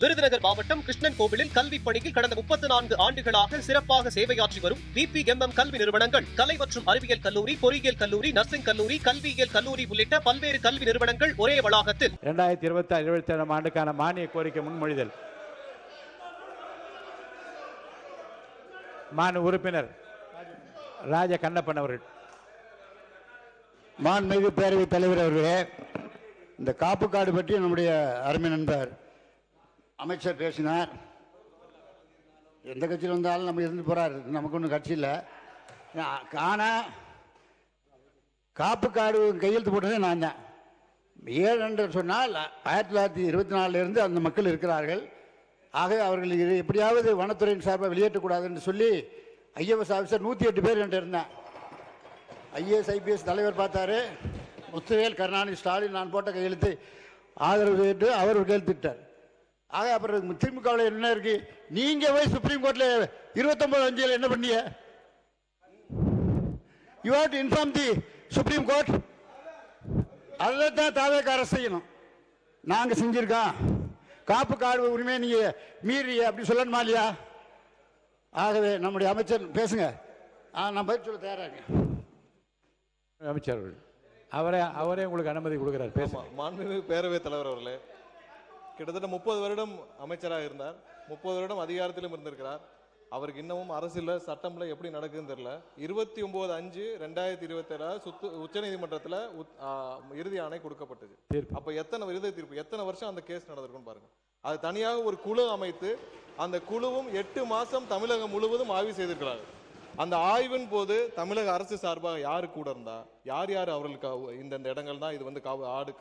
விருதுநகர் மாவட்டம் கிருஷ்ணன் கோவிலில் கல்விப் பணியில் கடந்த 34 ஆண்டுகளாக சிறப்பாக சேவையாற்றி வரும் VPMM கல்வி நிறுவனங்கள், கலை மற்றும் அறிவியல் கல்லூரி, பொறியியல் கல்லூரி, நர்சிங் கல்லூரி, கல்வியியல் கல்லூரி உள்ளிட்ட பல்வேறு கல்வி நிறுவனங்கள் ஒரே வளாகத்தில் 2026-27 ஆண்டுக்கான மானிய கோரிக்கை முன்மொழிதல். மாண்பு உறுப்பினர் ராஜ கண்ணப்பன் அவர்கள். மாண்புமிகு பேரவைத் தலைவர் அவர்களே, இந்த காப்பு கார்டு பற்றி நம்முடைய அருமை நண்பர் அமைச்சர் பேசினார். எந்த கட்சியில் வந்தாலும் நம்ம இருந்து போறாரு, நமக்கு ஒன்றும் கட்சி இல்லை. ஆனால் காப்பு கார்டு கையெழுத்து போட்டதே நான் தான். 7 என்று சொன்னால் 1924 அந்த மக்கள் இருக்கிறார்கள். ஆக அவர்கள் இது எப்படியாவது வனத்துறையின் சார்பாக வெளியேற்றக்கூடாது என்று சொல்லி IAS ஆஃபீஸர் 108 பேர் என்று இருந்தேன். IAS IPS தலைவர் பார்த்தாரு, முத்துவேல், கருணாநிதி, ஸ்டாலின், நான் போட்ட கையெழுத்து ஆதரவு கேட்டு அவர் கையெழுத்திட்டார். ஆக அப்புறம் திமுகவில் என்ன இருக்கு? நீங்க போய் சுப்ரீம் கோர்ட்ல 29/5 என்ன பண்ணீங்க? You have to inform the supreme court. அதுதான் தாவேக அரசு செய்யணும். நாங்க செஞ்சிருக்கோம். காப்பு கார்டு உரிமையை நீங்க மீறி அப்படி சொல்லணுமா இல்லையா? ஆகவே நம்முடைய அமைச்சர் பேசுங்க. நான் பதில் சொல்ல தயாராக. அமைச்சர் அவரே உங்களுக்கு அனுமதி கொடுக்கிறார். பேசுமா. மாண்புமிகு பேரவைத் தலைவர் அவர்களே, கிட்டத்தட்ட 30 வருடம் அமைச்சராக இருந்தார். 30 வருடம் அதிகாரத்திலும் இருந்திருக்கிறார். அவருக்கு இன்னமும் அரசியல சட்டம்ல எப்படி நடக்குதுன்னு தெரியல. 29/5/2027 உச்சநீதிமன்றத்தில் இறுதி ஆணை கொடுக்கப்பட்டது. அப்ப எத்தனை இறுதி தீர்ப்பு, எத்தனை வருஷம் அந்த கேஸ் நடந்திருக்குன்னு பாருங்க. அது தனியாக ஒரு குழு அமைத்து அந்த குழுவும் 8 மாசம் தமிழகம் முழுவதும் ஆய்வு செய்திருக்கிறார்கள். அந்த ஆய்வின் போது தமிழக அரசு சார்பாக யாரு கூட இருந்தா, யார் யார் அவர்களுக்கு இந்த இடங்கள் தான் இது வந்து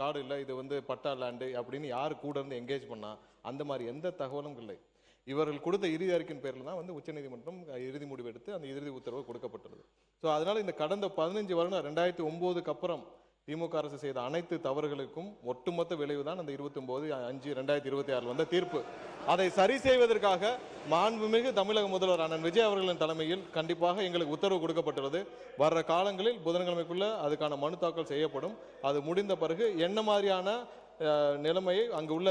காடு இல்லை, இது வந்து பட்டா லேண்டு அப்படின்னு யார் கூட இருந்து என்கேஜ் பண்ணா, அந்த மாதிரி எந்த தகவலும் இல்லை. இவர்கள் கொடுத்த இறுதி அறிக்கையின் பேரில் தான் வந்து உச்சநீதிமன்றம் இறுதி முடிவு எடுத்து அந்த இறுதி உத்தரவு கொடுக்கப்பட்டது. ஸோ அதனால இந்த கடந்த 15 வருடம் 2009க்கு அப்புறம் திமுக அரசு செய்த அனைத்து தவறுகளுக்கும் ஒட்டுமொத்த விளைவு தான் அந்த 29/5/2026 வந்த தீர்ப்பு. அதை சரி செய்வதற்காக மாண்புமிகு தமிழக முதல்வர் அண்ணன் விஜய் அவர்களின் தலைமையில் கண்டிப்பாக எங்களுக்கு உத்தரவு கொடுக்கப்பட்டுள்ளது. வர்ற காலங்களில் புதன்கிழமைக்குள்ள அதுக்கான மனு தாக்கல் செய்யப்படும். அது முடிந்த பிறகு என்ன மாதிரியான நிலைமையை, அங்கு உள்ள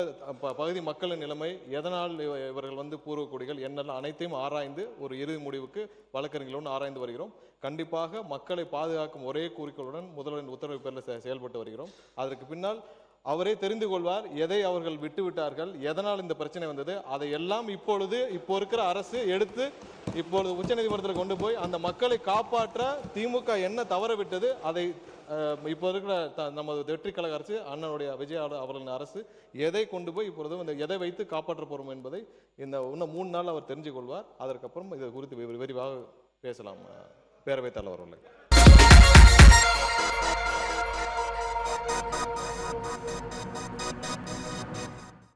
பகுதி மக்களின் நிலைமை, எதனால் இவர்கள் வந்து பூர்வக்குடிகள் என்னெல்லாம் அனைத்தையும் ஆராய்ந்து ஒரு இறுதி முடிவுக்கு வழக்கறிஞர்களுடன் ஆராய்ந்து வருகிறோம். கண்டிப்பாக மக்களை பாதுகாக்கும் ஒரே குறிக்கோளுடன் முதல்வரின் உத்தரவு பேரில் செயல்பட்டு வருகிறோம். அதற்கு பின்னால் அவரே தெரிந்து கொள்வார் எதை அவர்கள் விட்டுவிட்டார்கள், எதனால் இந்த பிரச்சனை வந்தது. அதையெல்லாம் இப்போ இருக்கிற அரசு எடுத்து இப்பொழுது உச்சநீதிமன்றத்தில் கொண்டு போய் அந்த மக்களை காப்பாற்ற திமுக என்ன தவற விட்டது, அதை இப்போ இருக்கிற நமது வெற்றி கழக அரசு, அண்ணனுடைய விஜய் அவர்களின் அரசு எதை கொண்டு போய் இப்பொழுது எதை வைத்து காப்பாற்ற போறோம் என்பதை இன்னும் 3 நாள் அவர் தெரிஞ்சு கொள்வார். அதற்கப்புறம் இது குறித்து விரிவாக பேசலாம் பேரவைத் தலைவர் அவர்களே.